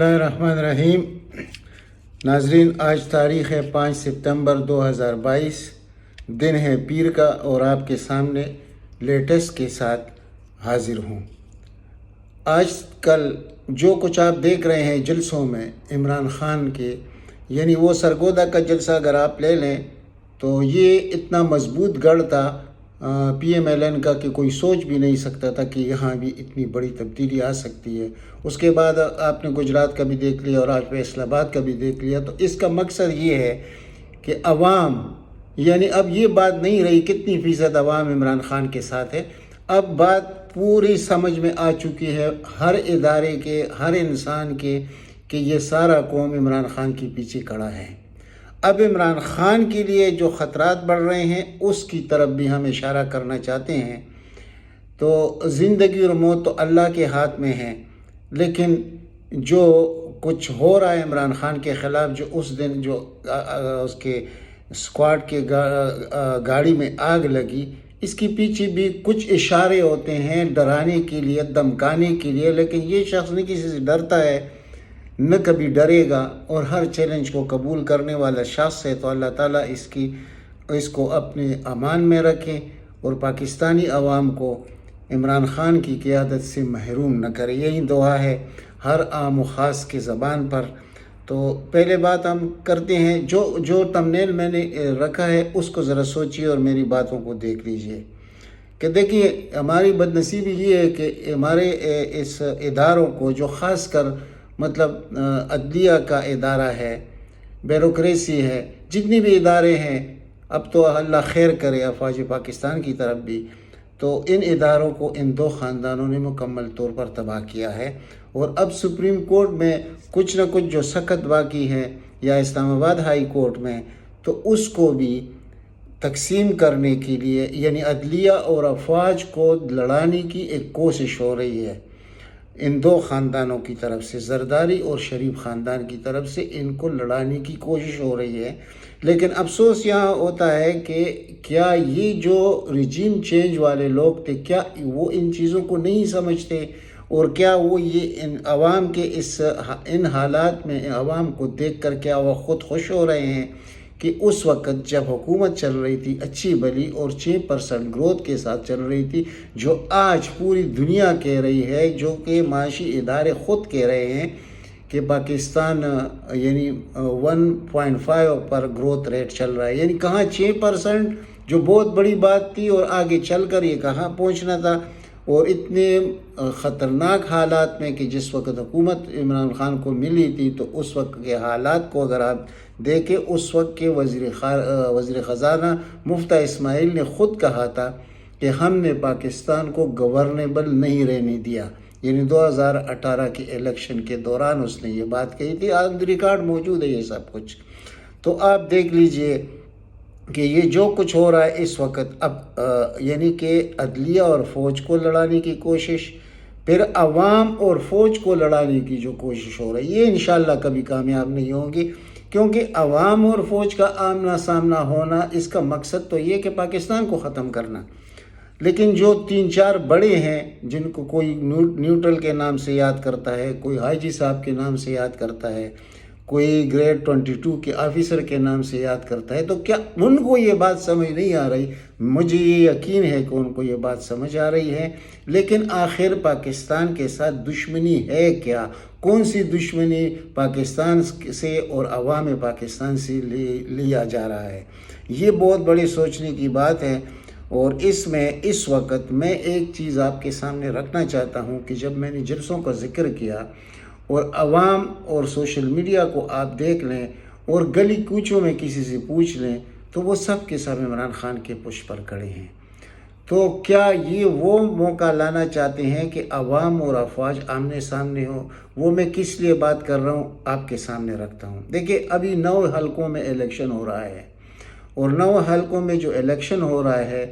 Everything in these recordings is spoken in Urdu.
اللہ الرحمن الرحیم۔ ناظرین، آج تاریخ ہے 5 ستمبر 2022، دن ہے پیر کا، اور آپ کے سامنے لیٹسٹ کے ساتھ حاضر ہوں۔ آج کل جو کچھ آپ دیکھ رہے ہیں جلسوں میں عمران خان کے، یعنی وہ سرگودا کا جلسہ اگر آپ لے لیں تو یہ اتنا مضبوط گڑھ تھا پی ایم ایل این کا کہ کوئی سوچ بھی نہیں سکتا تھا کہ یہاں بھی اتنی بڑی تبدیلی آ سکتی ہے۔ اس کے بعد آپ نے گجرات کا بھی دیکھ لیا اور آج فیصل آباد کا بھی دیکھ لیا۔ تو اس کا مقصد یہ ہے کہ عوام، یعنی اب یہ بات نہیں رہی کتنی فیصد عوام عمران خان کے ساتھ ہے، اب بات پوری سمجھ میں آ چکی ہے ہر ادارے کے، ہر انسان کے، کہ یہ سارا قوم عمران خان کے پیچھے کھڑا ہے۔ اب عمران خان کے لیے جو خطرات بڑھ رہے ہیں اس کی طرف بھی ہم اشارہ کرنا چاہتے ہیں۔ تو زندگی اور موت تو اللہ کے ہاتھ میں ہے، لیکن جو کچھ ہو رہا ہے عمران خان کے خلاف، جو اس دن جو اس کے اسکواڈ کے گاڑی میں آگ لگی، اس کے پیچھے بھی کچھ اشارے ہوتے ہیں ڈرانے کے لیے، دمکانے کے لیے، لیکن یہ شخص نہیں کسی سے ڈرتا ہے، نہ کبھی ڈرے گا، اور ہر چیلنج کو قبول کرنے والا شخص ہے۔ تو اللہ تعالیٰ اس کو اپنے امان میں رکھے اور پاکستانی عوام کو عمران خان کی قیادت سے محروم نہ کرے، یہی دعا ہے ہر عام و خاص کے زبان پر۔ تو پہلے بات ہم کرتے ہیں، جو تمنیل میں نے رکھا ہے اس کو ذرا سوچیے اور میری باتوں کو دیکھ لیجئے کہ دیکھیے ہماری بدنصیبی یہ ہے کہ ہمارے اس اداروں کو، جو خاص کر مطلب عدلیہ کا ادارہ ہے، بیوروکریسی ہے، جتنی بھی ادارے ہیں، اب تو اللہ خیر کرے افواج پاکستان کی طرف بھی، تو ان اداروں کو ان دو خاندانوں نے مکمل طور پر تباہ کیا ہے۔ اور اب سپریم کورٹ میں کچھ نہ کچھ جو سخت باقی ہے، یا اسلام آباد ہائی کورٹ میں، تو اس کو بھی تقسیم کرنے کے لیے، یعنی عدلیہ اور افواج کو لڑانے کی ایک کوشش ہو رہی ہے ان دو خاندانوں کی طرف سے، زرداری اور شریف خاندان کی طرف سے ان کو لڑانے کی کوشش ہو رہی ہے۔ لیکن افسوس یہاں ہوتا ہے کہ کیا یہ جو رجیم چینج والے لوگ تھے، کیا وہ ان چیزوں کو نہیں سمجھتے، اور کیا وہ یہ ان عوام کے ان حالات میں عوام کو دیکھ کر کیا وہ خود خوش ہو رہے ہیں کہ اس وقت جب حکومت چل رہی تھی اچھی بھلی اور 6% گروتھ کے ساتھ چل رہی تھی، جو آج پوری دنیا کہہ رہی ہے، جو کہ معاشی ادارے خود کہہ رہے ہیں کہ پاکستان یعنی 1.5 پر گروتھ ریٹ چل رہا ہے، یعنی کہاں 6% جو بہت بڑی بات تھی، اور آگے چل کر یہ کہاں پہنچنا تھا، اور اتنے خطرناک حالات میں کہ جس وقت حکومت عمران خان کو ملی تھی، تو اس وقت کے حالات کو اگر آپ دیکھیں، اس وقت کے وزیر خزانہ مفتیٰ اسماعیل نے خود کہا تھا کہ ہم نے پاکستان کو گورنیبل نہیں رہنے دیا، یعنی 2018 کے الیکشن کے دوران اس نے یہ بات کہی تھی، آن ریکارڈ موجود ہے یہ سب کچھ۔ تو آپ دیکھ لیجئے کہ یہ جو کچھ ہو رہا ہے اس وقت، اب یعنی کہ عدلیہ اور فوج کو لڑانے کی کوشش، پھر عوام اور فوج کو لڑانے کی جو کوشش ہو رہی ہے، یہ انشاءاللہ کبھی کامیاب نہیں ہوگی، کیونکہ عوام اور فوج کا آمنا سامنا ہونا، اس کا مقصد تو یہ کہ پاکستان کو ختم کرنا۔ لیکن جو 3-4 بڑے ہیں، جن کو کوئی نیوٹرل کے نام سے یاد کرتا ہے، کوئی حاجی صاحب کے نام سے یاد کرتا ہے، کوئی گریڈ 22 کے آفیسر کے نام سے یاد کرتا ہے، تو کیا ان کو یہ بات سمجھ نہیں آ رہی؟ مجھے یہ یقین ہے کہ ان کو یہ بات سمجھ آ رہی ہے، لیکن آخر پاکستان کے ساتھ دشمنی ہے کیا؟ کون سی دشمنی پاکستان سے اور عوام پاکستان سے لیا جا رہا ہے؟ یہ بہت بڑی سوچنے کی بات ہے۔ اور اس میں اس وقت میں ایک چیز آپ کے سامنے رکھنا چاہتا ہوں کہ جب میں نے جلسوں کا ذکر کیا، اور عوام اور سوشل میڈیا کو آپ دیکھ لیں اور گلی کوچوں میں کسی سے پوچھ لیں، تو وہ سب کے سب عمران خان کے پشت پر کھڑے ہیں۔ تو کیا یہ وہ موقع لانا چاہتے ہیں کہ عوام اور افواج آمنے سامنے ہو؟ وہ میں کس لیے بات کر رہا ہوں آپ کے سامنے رکھتا ہوں۔ دیکھیں، ابھی 9 حلقوں میں الیکشن ہو رہا ہے، اور 9 حلقوں میں جو الیکشن ہو رہا ہے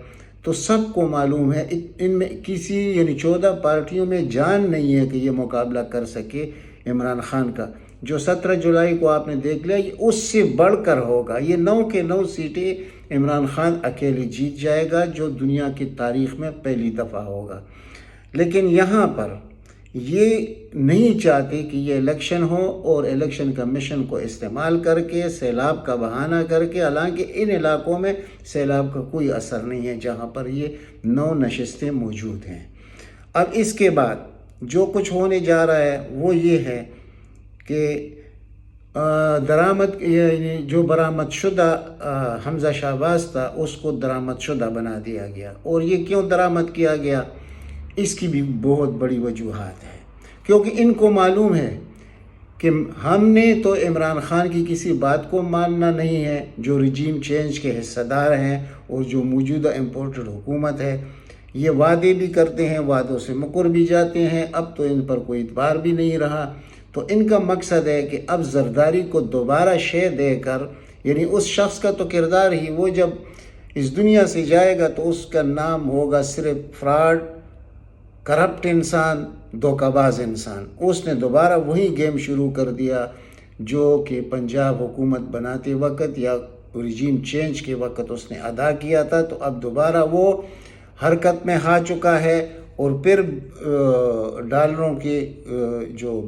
تو سب کو معلوم ہے ان میں کسی یعنی 14 پارٹیوں میں جان نہیں ہے کہ یہ مقابلہ کر سکے عمران خان کا۔ جو 17 جولائی کو آپ نے دیکھ لیا، یہ اس سے بڑھ کر ہوگا، یہ 9 کے 9 سیٹیں عمران خان اکیلے جیت جائے گا، جو دنیا کی تاریخ میں پہلی دفعہ ہوگا۔ لیکن یہاں پر یہ نہیں چاہتے کہ یہ الیکشن ہو اور الیکشن کمیشن کو استعمال کر کے سیلاب کا بہانہ کر کے، حالانکہ ان علاقوں میں سیلاب کا کوئی اثر نہیں ہے جہاں پر یہ 9 نشستیں موجود ہیں۔ اب اس کے بعد جو کچھ ہونے جا رہا ہے وہ یہ ہے کہ جو برآمد شدہ حمزہ شہباز تھا اس کو درآمد شدہ بنا دیا گیا۔ اور یہ کیوں درآمد کیا گیا، اس کی بھی بہت بڑی وجوہات ہے، کیونکہ ان کو معلوم ہے کہ ہم نے تو عمران خان کی کسی بات کو ماننا نہیں ہے، جو رجیم چینج کے حصہ دار ہیں اور جو موجودہ امپورٹڈ حکومت ہے، یہ وعدے بھی کرتے ہیں، وعدوں سے مکر بھی جاتے ہیں، اب تو ان پر کوئی اعتبار بھی نہیں رہا۔ تو ان کا مقصد ہے کہ اب زرداری کو دوبارہ شے دے کر، یعنی اس شخص کا تو کردار ہی، وہ جب اس دنیا سے جائے گا تو اس کا نام ہوگا صرف فراڈ، کرپٹ انسان، دھوکہ باز انسان۔ اس نے دوبارہ وہی گیم شروع کر دیا جو کہ پنجاب حکومت بناتے وقت یا رجیم چینج کے وقت اس نے ادا کیا تھا، تو اب دوبارہ وہ حرکت میں آ چکا ہے۔ اور پھر ڈالروں کے جو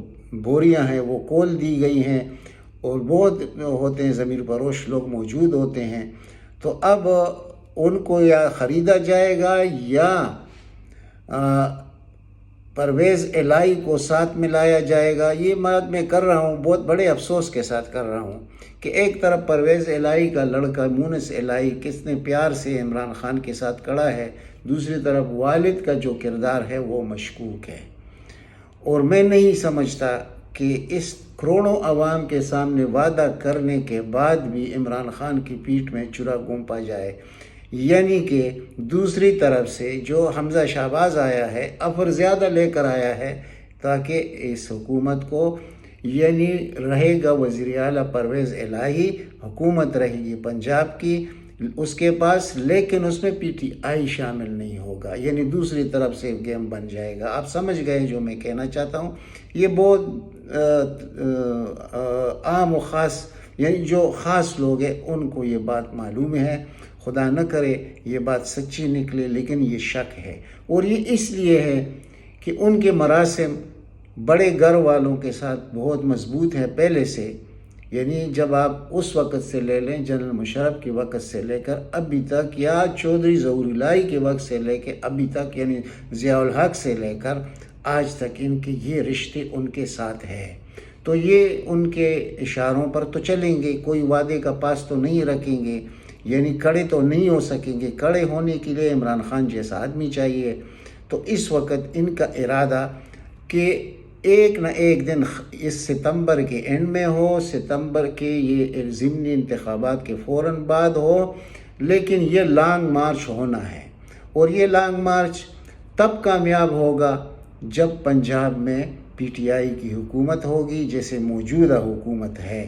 بوریاں ہیں وہ کھول دی گئی ہیں اور بہت ہوتے ہیں ضمیر فروش لوگ موجود ہوتے ہیں، تو اب ان کو یا خریدا جائے گا یا پرویز الہی کو ساتھ ملایا جائے گا۔ یہ بات میں کر رہا ہوں بہت بڑے افسوس کے ساتھ کر رہا ہوں کہ ایک طرف پرویز الہی کا لڑکا مونس الہی کتنے پیار سے عمران خان کے ساتھ کھڑا ہے، دوسری طرف والد کا جو کردار ہے وہ مشکوک ہے۔ اور میں نہیں سمجھتا کہ اس کروڑوں عوام کے سامنے وعدہ کرنے کے بعد بھی عمران خان کی پیٹھ میں چھرا گھونپا جائے، یعنی کہ دوسری طرف سے جو حمزہ شہباز آیا ہے افر زیادہ لے کر آیا ہے تاکہ اس حکومت کو، یعنی رہے گا وزیر اعلیٰ پرویز الہی، حکومت رہے گی پنجاب کی اس کے پاس، لیکن اس میں پی ٹی آئی شامل نہیں ہوگا، یعنی دوسری طرف سے گیم بن جائے گا۔ آپ سمجھ گئے جو میں کہنا چاہتا ہوں۔ یہ بہت عام و خاص، یعنی جو خاص لوگ ہیں ان کو یہ بات معلوم ہے، خدا نہ کرے یہ بات سچی نکلے، لیکن یہ شک ہے۔ اور یہ اس لیے ہے کہ ان کے مراسم بڑے گھر والوں کے ساتھ بہت مضبوط ہے پہلے سے، یعنی جب آپ اس وقت سے لے لیں، جنرل مشرف کے وقت سے لے کر ابھی تک، یا چودھری ظہور الہی کے وقت سے لے کے ابھی تک، یعنی ضیاء الحق سے لے کر آج تک ان کے یہ رشتے ان کے ساتھ ہے۔ تو یہ ان کے اشاروں پر تو چلیں گے، کوئی وعدے کا پاس تو نہیں رکھیں گے، یعنی کڑے تو نہیں ہو سکیں گے۔ کڑے ہونے کے لیے عمران خان جیسا آدمی چاہیے۔ تو اس وقت ان کا ارادہ کہ ایک نہ ایک دن اس ستمبر کے اینڈ میں ہو، ستمبر کے یہ ضمنی انتخابات کے فوراً بعد ہو، لیکن یہ لانگ مارچ ہونا ہے۔ اور یہ لانگ مارچ تب کامیاب ہوگا جب پنجاب میں پی ٹی آئی کی حکومت ہوگی جیسے موجودہ حکومت ہے،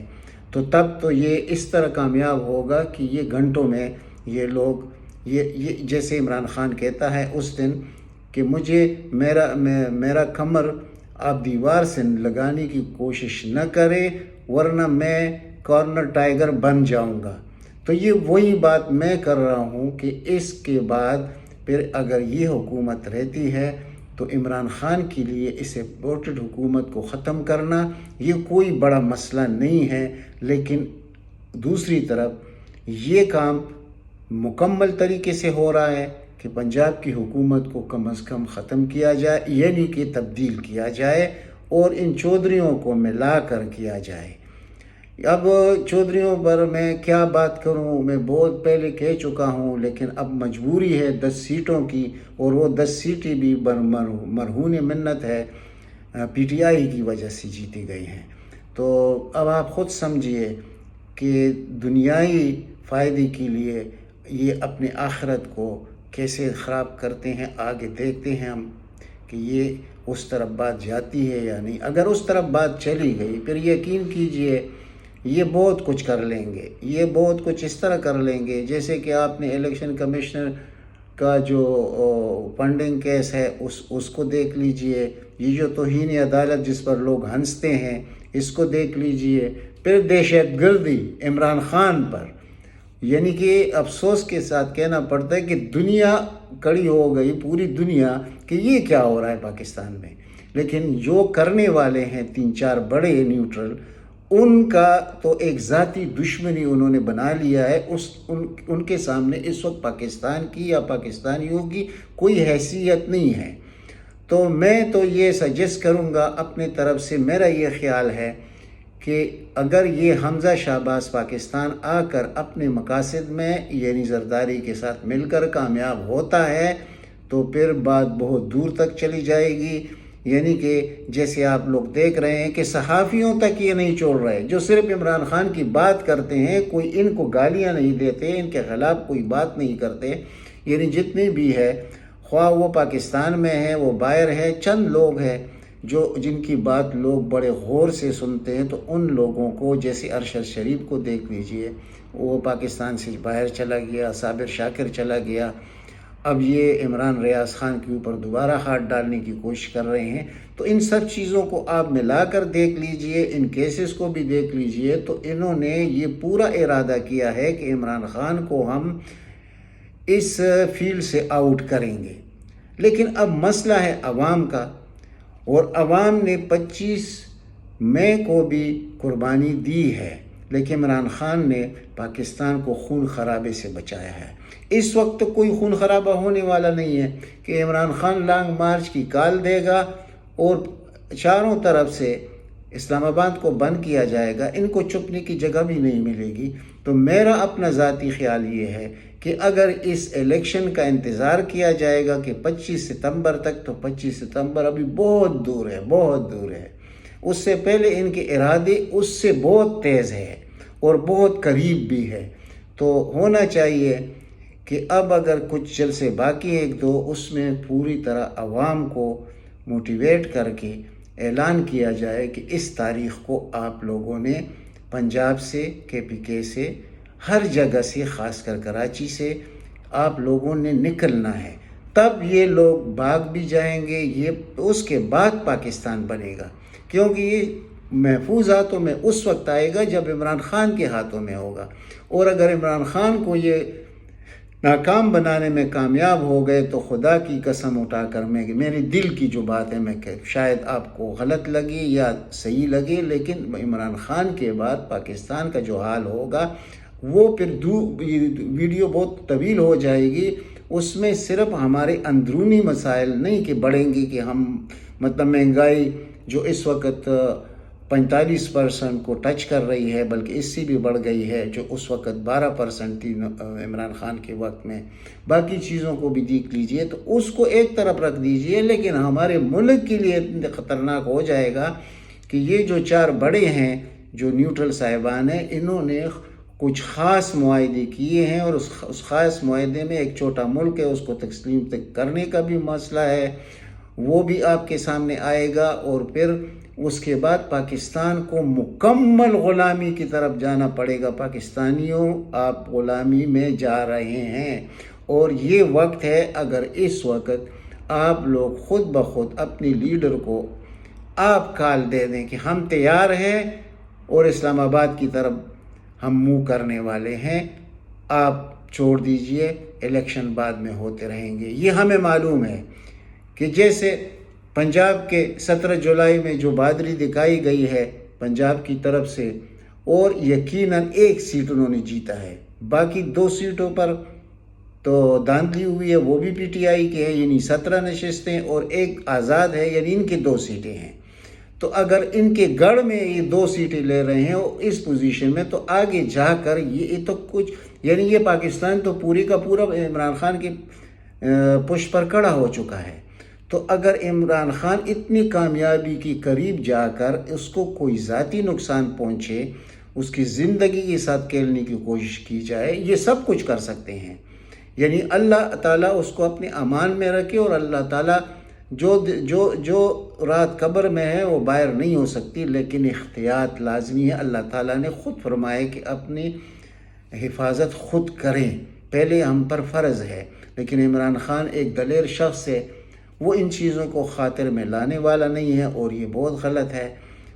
تو تب تو یہ اس طرح کامیاب ہوگا کہ یہ گھنٹوں میں یہ لوگ یہ جیسے عمران خان کہتا ہے اس دن کہ مجھے میرا کمر آپ دیوار سے لگانے کی کوشش نہ کرے ورنہ میں کارنر ٹائیگر بن جاؤں گا۔ تو یہ وہی بات میں کر رہا ہوں کہ اس کے بعد پھر اگر یہ حکومت رہتی ہے تو عمران خان کے لیے اس امپورٹڈ حکومت کو ختم کرنا یہ کوئی بڑا مسئلہ نہیں ہے، لیکن دوسری طرف یہ کام مکمل طریقے سے ہو رہا ہے کہ پنجاب کی حکومت کو کم از کم ختم کیا جائے، یعنی کہ تبدیل کیا جائے اور ان چودھریوں کو ملا کر کیا جائے۔ اب چودھریوں پر میں کیا بات کروں، میں بہت پہلے کہہ چکا ہوں، لیکن اب مجبوری ہے 10 سیٹوں کی، اور وہ 10 سیٹیں بھی مرہون منت ہے، پی ٹی آئی کی وجہ سے جیتی گئی ہیں۔ تو اب آپ خود سمجھیے کہ دنیائی فائدے کے لیے یہ اپنے آخرت کو کیسے خراب کرتے ہیں۔ آگے دیکھتے ہیں ہم کہ یہ اس طرف بات جاتی ہے یا نہیں۔ اگر اس طرف بات چلی گئی پھر یقین کیجئے یہ بہت کچھ کر لیں گے، یہ بہت کچھ اس طرح کر لیں گے جیسے کہ آپ نے الیکشن کمشنر کا جو فنڈنگ کیس ہے اس کو دیکھ لیجئے، یہ جو توہین عدالت جس پر لوگ ہنستے ہیں اس کو دیکھ لیجئے، پھر دہشت گردی عمران خان پر، یعنی کہ افسوس کے ساتھ کہنا پڑتا ہے کہ دنیا کڑی ہو گئی، پوری دنیا، کہ یہ کیا ہو رہا ہے پاکستان میں۔ لیکن جو کرنے والے ہیں 3-4 بڑے نیوٹرل، ان کا تو ایک ذاتی دشمنی انہوں نے بنا لیا ہے. ان کے سامنے اس وقت پاکستان کی یا پاکستانیوں کی کوئی حیثیت نہیں ہے. تو میں تو یہ سجیسٹ کروں گا اپنے طرف سے، میرا یہ خیال ہے کہ اگر یہ حمزہ شہباز پاکستان آ کر اپنے مقاصد میں یعنی زرداری کے ساتھ مل کر کامیاب ہوتا ہے تو پھر بات بہت دور تک چلی جائے گی. یعنی کہ جیسے آپ لوگ دیکھ رہے ہیں کہ صحافیوں تک یہ نہیں چھوڑ رہے، جو صرف عمران خان کی بات کرتے ہیں، کوئی ان کو گالیاں نہیں دیتے، ان کے خلاف کوئی بات نہیں کرتے. یعنی جتنی بھی ہے، خواہ وہ پاکستان میں ہے، وہ باہر ہے، چند لوگ ہیں جن کی بات لوگ بڑے غور سے سنتے ہیں. تو ان لوگوں کو، جیسے ارشد شریف کو دیکھ لیجئے، وہ پاکستان سے باہر چلا گیا، صابر شاکر چلا گیا، اب یہ عمران ریاض خان کے اوپر دوبارہ ہاتھ ڈالنے کی کوشش کر رہے ہیں. تو ان سب چیزوں کو آپ ملا کر دیکھ لیجئے، ان کیسز کو بھی دیکھ لیجئے، تو انہوں نے یہ پورا ارادہ کیا ہے کہ عمران خان کو ہم اس فیلڈ سے آؤٹ کریں گے. لیکن اب مسئلہ ہے عوام کا، اور عوام نے 25 مئی کو بھی قربانی دی ہے، لیکن عمران خان نے پاکستان کو خون خرابے سے بچایا ہے. اس وقت کوئی خون خرابہ ہونے والا نہیں ہے کہ عمران خان لانگ مارچ کی کال دے گا اور چاروں طرف سے اسلام آباد کو بند کیا جائے گا. ان کو چھپنے کی جگہ بھی نہیں ملے گی. تو میرا اپنا ذاتی خیال یہ ہے کہ اگر اس الیکشن کا انتظار کیا جائے گا کہ 25 ستمبر تک، تو 25 ستمبر ابھی بہت دور ہے، بہت دور ہے. اس سے پہلے ان کے ارادے اس سے بہت تیز ہے اور بہت قریب بھی ہے. تو ہونا چاہیے کہ اب اگر کچھ جلسے باقی ہیں 1-2، اس میں پوری طرح عوام کو موٹیویٹ کر کے اعلان کیا جائے کہ اس تاریخ کو آپ لوگوں نے پنجاب سے، KPK سے، ہر جگہ سے، خاص کر کراچی سے آپ لوگوں نے نکلنا ہے. تب یہ لوگ بھاگ بھی جائیں گے. یہ اس کے بعد پاکستان بنے گا، کیونکہ یہ محفوظ ہاتھوں میں اس وقت آئے گا جب عمران خان کے ہاتھوں میں ہوگا. اور اگر عمران خان کو یہ ناکام بنانے میں کامیاب ہو گئے تو خدا کی قسم اٹھا کر میری دل کی جو بات ہے، میں کہ شاید آپ کو غلط لگی یا صحیح لگے، لیکن عمران خان کے بعد پاکستان کا جو حال ہوگا وہ پھر ویڈیو بہت طویل ہو جائے گی. اس میں صرف ہمارے اندرونی مسائل نہیں کہ بڑھیں گے، کہ ہم مطلب مہنگائی جو اس وقت 45% کو ٹچ کر رہی ہے، بلکہ اس سے بھی بڑھ گئی ہے، جو اس وقت 12% تھی عمران خان کے وقت میں. باقی چیزوں کو بھی دیکھ لیجئے، تو اس کو ایک طرف رکھ دیجئے. لیکن ہمارے ملک کے لیے اتنا خطرناک ہو جائے گا کہ یہ جو 4 بڑے ہیں جو نیوٹرل صاحبان ہیں، انہوں نے کچھ خاص معاہدے کیے ہیں، اور اس خاص معاہدے میں ایک چھوٹا ملک ہے، اس کو تسلیم کرنے کا بھی مسئلہ ہے، وہ بھی آپ کے سامنے آئے گا. اور پھر اس کے بعد پاکستان کو مکمل غلامی کی طرف جانا پڑے گا. پاکستانیوں، آپ غلامی میں جا رہے ہیں، اور یہ وقت ہے. اگر اس وقت آپ لوگ خود بخود اپنی لیڈر کو آپ کال دے دیں کہ ہم تیار ہیں اور اسلام آباد کی طرف ہم منہ کرنے والے ہیں، آپ چھوڑ دیجئے، الیکشن بعد میں ہوتے رہیں گے. یہ ہمیں معلوم ہے کہ جیسے پنجاب کے 17 جولائی میں جو بہادری دکھائی گئی ہے پنجاب کی طرف سے، اور یقیناً 1 سیٹ انہوں نے جیتا ہے، باقی 2 سیٹوں پر تو دھاندلی ہوئی ہے، وہ بھی PTI کے ہیں، یعنی 17 نشستیں، اور 1 آزاد ہے، یعنی ان کی 2 سیٹیں ہیں. تو اگر ان کے گڑھ میں یہ 2 سیٹیں لے رہے ہیں اس پوزیشن میں، تو آگے جا کر یہ تو کچھ، یعنی یہ پاکستان تو پوری کا پورا عمران خان کی پشت پر کھڑا ہو چکا ہے. تو اگر عمران خان اتنی کامیابی کی قریب جا کر اس کو کوئی ذاتی نقصان پہنچے، اس کی زندگی کے ساتھ کھیلنے کی کوشش کی جائے، یہ سب کچھ کر سکتے ہیں. یعنی اللہ تعالیٰ اس کو اپنے امان میں رکھے، اور اللہ تعالیٰ جو رات قبر میں ہے وہ باہر نہیں ہو سکتی، لیکن احتیاط لازمی ہے. اللہ تعالیٰ نے خود فرمایا کہ اپنی حفاظت خود کریں، پہلے ہم پر فرض ہے. لیکن عمران خان ایک دلیر شخص ہے، وہ ان چیزوں کو خاطر میں لانے والا نہیں ہے، اور یہ بہت غلط ہے.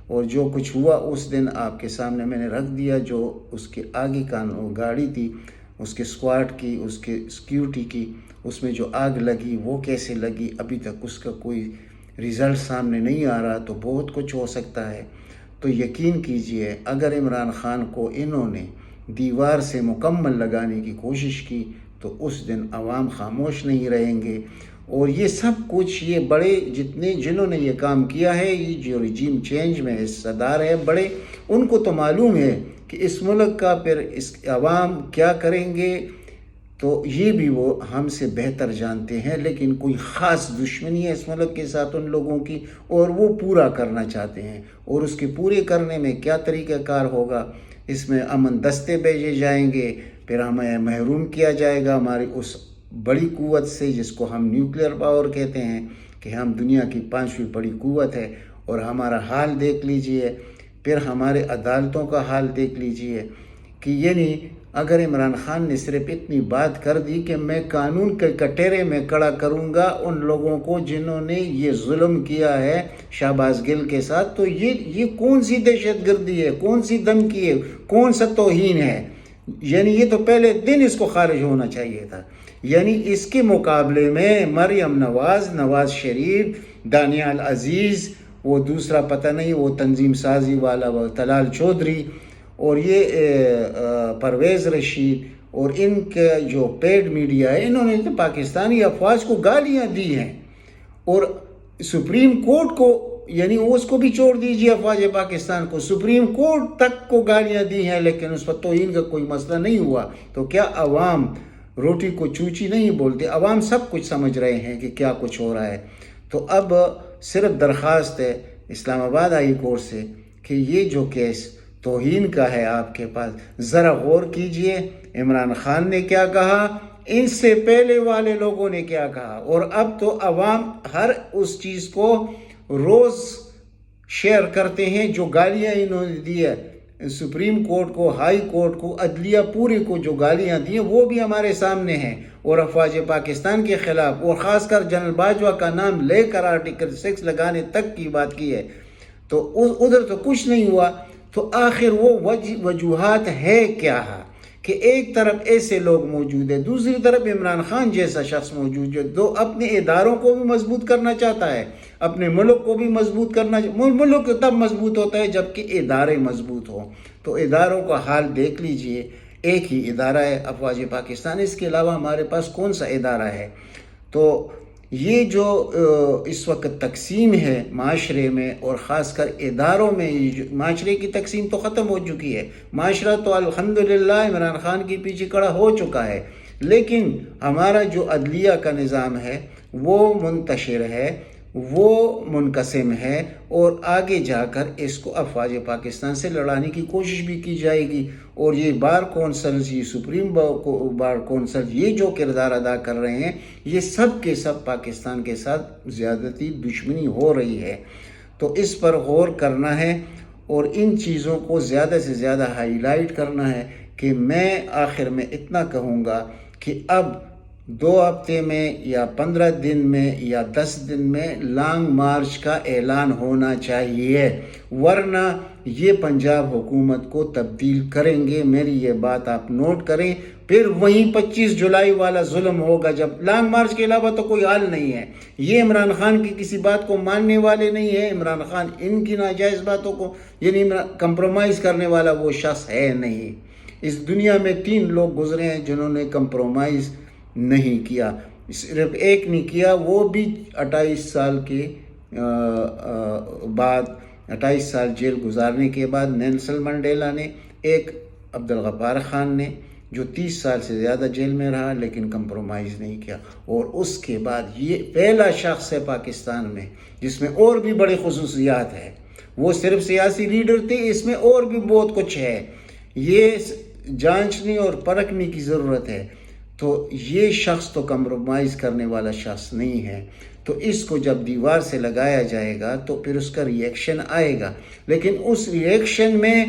اور جو کچھ ہوا اس دن آپ کے سامنے میں نے رکھ دیا، جو اس کے آگے کا گاڑی تھی، اس کے اسکواڈ کی، اس کے سیکیورٹی کی، اس میں جو آگ لگی وہ کیسے لگی، ابھی تک اس کا کوئی رزلٹ سامنے نہیں آ رہا تو بہت کچھ ہو سکتا ہے۔ تو یقین کیجئے اگر عمران خان کو انہوں نے دیوار سے مکمل لگانے کی کوشش کی تو اس دن عوام خاموش نہیں رہیں گے۔ اور یہ سب کچھ یہ بڑے جنہوں نے یہ کام کیا ہے، یہ جو رجیم چینج میں حصہ دار ہے بڑے، ان کو تو معلوم ہے کہ اس ملک کا پھر اس عوام کیا کریں گے، تو یہ بھی وہ ہم سے بہتر جانتے ہیں۔ لیکن کوئی خاص دشمنی ہے اس ملک کے ساتھ ان لوگوں کی، اور وہ پورا کرنا چاہتے ہیں۔ اور اس کے پورے کرنے میں کیا طریقہ کار ہوگا، اس میں امن دستے بھیجے جائیں گے، پھر ہمیں محروم کیا جائے گا ہماری اس بڑی قوت سے جس کو ہم نیوکلیئر پاور کہتے ہیں، کہ ہم دنیا کی 5ویں بڑی قوت ہے۔ اور ہمارا حال دیکھ لیجئے، پھر ہمارے عدالتوں کا حال دیکھ لیجئے، کہ یعنی اگر عمران خان نے صرف اتنی بات کر دی کہ میں قانون کے کٹہرے میں کھڑا کروں گا ان لوگوں کو جنہوں نے یہ ظلم کیا ہے شہباز گل کے ساتھ، تو یہ کون سی دہشت گردی ہے، کون سی دھمکی ہے، کون سا توہین ہے؟ یعنی یہ تو پہلے دن اس کو خارج ہونا چاہیے تھا۔ یعنی اس کے مقابلے میں مریم نواز، نواز شریف، دانیال عزیز، وہ دوسرا پتہ نہیں وہ تنظیم سازی والا وہ طلال چودھری، اور یہ پرویز رشید، اور ان کے جو پیڈ میڈیا ہے، انہوں نے تو پاکستانی افواج کو گالیاں دی ہیں، اور سپریم کورٹ کو، یعنی اس کو بھی چھوڑ دیجیے افواج پاکستان کو، سپریم کورٹ تک کو گالیاں دی ہیں، لیکن اس پر توہین کا کوئی مسئلہ نہیں ہوا۔ تو کیا عوام روٹی کو چوچی نہیں بولتے؟ عوام سب کچھ سمجھ رہے ہیں کہ کیا کچھ ہو رہا ہے۔ تو اب صرف درخواست ہے اسلام آباد ہائی کورٹ سے کہ یہ جو کیس توہین کا ہے آپ کے پاس، ذرا غور کیجئے عمران خان نے کیا کہا، ان سے پہلے والے لوگوں نے کیا کہا، اور اب تو عوام ہر اس چیز کو روز شیئر کرتے ہیں جو گالیاں انہوں نے دی ہے سپریم کورٹ کو، ہائی کورٹ کو، عدلیہ پورے کو جو گالیاں دی ہیں وہ بھی ہمارے سامنے ہیں، اور افواج پاکستان کے خلاف، اور خاص کر جنرل باجوہ کا نام لے کر آرٹیکل 6 لگانے تک کی بات کی ہے۔ تو ادھر تو کچھ نہیں ہوا۔ تو آخر وہ وجوہات ہے کیا ہے کہ ایک طرف ایسے لوگ موجود ہیں، دوسری طرف عمران خان جیسا شخص موجود ہے جو اپنے اداروں کو بھی مضبوط کرنا چاہتا ہے، اپنے ملک کو بھی مضبوط کرنا، ملک تب مضبوط ہوتا ہے جبکہ ادارے مضبوط ہوں۔ تو اداروں کا حال دیکھ لیجئے، ایک ہی ادارہ ہے افواج پاکستان، اس کے علاوہ ہمارے پاس کون سا ادارہ ہے؟ تو یہ جو اس وقت تقسیم ہے معاشرے میں، اور خاص کر اداروں میں، معاشرے کی تقسیم تو ختم ہو چکی ہے، معاشرہ تو الحمدللہ عمران خان کے پیچھے کھڑا ہو چکا ہے، لیکن ہمارا جو عدلیہ کا نظام ہے وہ منتشر ہے، وہ منقسم ہے، اور آگے جا کر اس کو افواج پاکستان سے لڑانے کی کوشش بھی کی جائے گی۔ اور یہ بار کونسلز، یہ سپریم بار کونسل، یہ جو کردار ادا کر رہے ہیں، یہ سب کے سب پاکستان کے ساتھ زیادتی دشمنی ہو رہی ہے۔ تو اس پر غور کرنا ہے، اور ان چیزوں کو زیادہ سے زیادہ ہائی لائٹ کرنا ہے۔ کہ میں آخر میں اتنا کہوں گا کہ اب 2 ہفتے میں یا 15 دن میں یا 10 دن میں لانگ مارچ کا اعلان ہونا چاہیے، ورنہ یہ پنجاب حکومت کو تبدیل کریں گے۔ میری یہ بات آپ نوٹ کریں، پھر وہیں 25 جولائی والا ظلم ہوگا، جب لانگ مارچ کے علاوہ تو کوئی حل نہیں ہے۔ یہ عمران خان کی کسی بات کو ماننے والے نہیں ہیں، عمران خان ان کی ناجائز باتوں کو یعنی کمپرومائز کرنے والا وہ شخص ہے نہیں۔ اس دنیا میں 3 لوگ گزرے ہیں جنہوں نے کمپرومائز نہیں کیا، صرف ایک نے کیا، وہ بھی 28 سال کے بعد، 28 سال جیل گزارنے کے بعد، نیلسن منڈیلا نے، ایک عبدالغفار خان نے جو 30 سال سے زیادہ جیل میں رہا لیکن کمپرومائز نہیں کیا، اور اس کے بعد یہ پہلا شخص ہے پاکستان میں جس میں اور بھی بڑے خصوصیات ہیں۔ وہ صرف سیاسی لیڈر تھے، اس میں اور بھی بہت کچھ ہے، یہ جانچنے اور پرکھنے کی ضرورت ہے۔ تو یہ شخص تو کمپرومائز کرنے والا شخص نہیں ہے، تو اس کو جب دیوار سے لگایا جائے گا تو پھر اس کا ری ایکشن آئے گا، لیکن اس ری ایکشن میں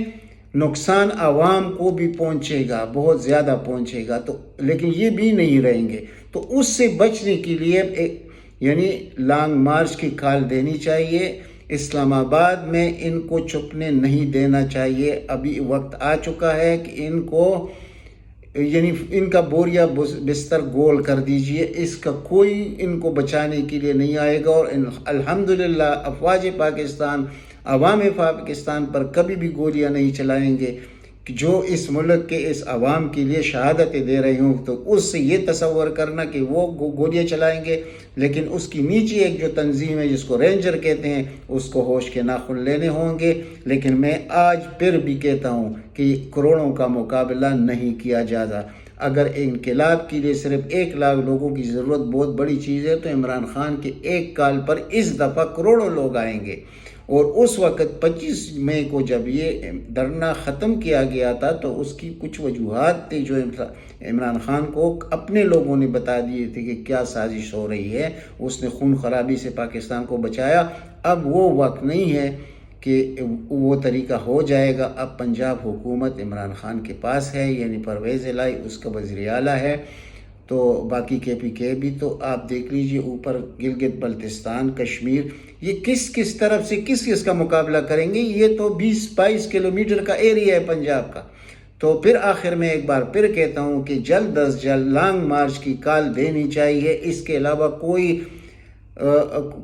نقصان عوام کو بھی پہنچے گا، بہت زیادہ پہنچے گا، تو لیکن یہ بھی نہیں رہیں گے۔ تو اس سے بچنے کے لیے یعنی لانگ مارچ کی کال دینی چاہیے۔ اسلام آباد میں ان کو چھپنے نہیں دینا چاہیے، ابھی وقت آ چکا ہے کہ ان کو یعنی ان کا بوریا بستر گول کر دیجئے، اس کا کوئی ان کو بچانے کے لیے نہیں آئے گا۔ اور الحمدللہ افواج پاکستان عوام پاکستان پر کبھی بھی گولیاں نہیں چلائیں گے، جو اس ملک کے اس عوام کے لیے شہادتیں دے رہے ہوں۔ تو اس سے یہ تصور کرنا کہ وہ گولیاں چلائیں گے، لیکن اس کی نیچی ایک جو تنظیم ہے جس کو رینجر کہتے ہیں، اس کو ہوش کے ناخن لینے ہوں گے۔ لیکن میں آج پھر بھی کہتا ہوں کہ کروڑوں کا مقابلہ نہیں کیا جاتا۔ اگر انقلاب کے لیے صرف 1 لاکھ لوگوں کی ضرورت بہت بڑی چیز ہے، تو عمران خان کے ایک کال پر اس دفعہ کروڑوں لوگ آئیں گے۔ اور اس وقت 25 مئی کو جب یہ دھرنا ختم کیا گیا تھا، تو اس کی کچھ وجوہات تھی جو عمران خان کو اپنے لوگوں نے بتا دیے تھے کہ کیا سازش ہو رہی ہے۔ اس نے خون خرابی سے پاکستان کو بچایا۔ اب وہ وقت نہیں ہے کہ وہ طریقہ ہو جائے گا۔ اب پنجاب حکومت عمران خان کے پاس ہے، یعنی پرویز الہی اس کا وزیر اعلیٰ ہے، تو باقی KPK بھی۔ تو آپ دیکھ لیجئے اوپر گلگت بلتستان، کشمیر، یہ کس طرف سے کس کا مقابلہ کریں گے؟ یہ تو 20-22 کلومیٹر کا ایریا ہے پنجاب کا۔ تو پھر آخر میں ایک بار پھر کہتا ہوں کہ جلد از جلد لانگ مارچ کی کال دینی چاہیے۔ اس کے علاوہ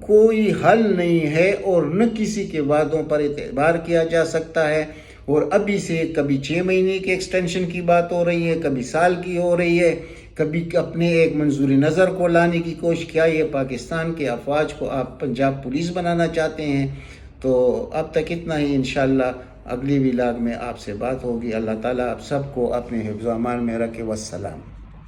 کوئی حل نہیں ہے، اور نہ کسی کے وعدوں پر اعتبار کیا جا سکتا ہے۔ اور ابھی سے کبھی 6 مہینے کے ایکسٹینشن کی بات ہو رہی ہے، کبھی سال کی ہو رہی ہے، کبھی اپنے ایک منظوری نظر کو لانے کی کوشش کیا۔ یہ پاکستان کے افواج کو آپ پنجاب پولیس بنانا چاہتے ہیں؟ تو اب تک اتنا ہی، انشاءاللہ اگلی ولاگ میں آپ سے بات ہوگی۔ اللہ تعالیٰ آپ سب کو اپنے حفظ و امان میں رکھے۔ والسلام۔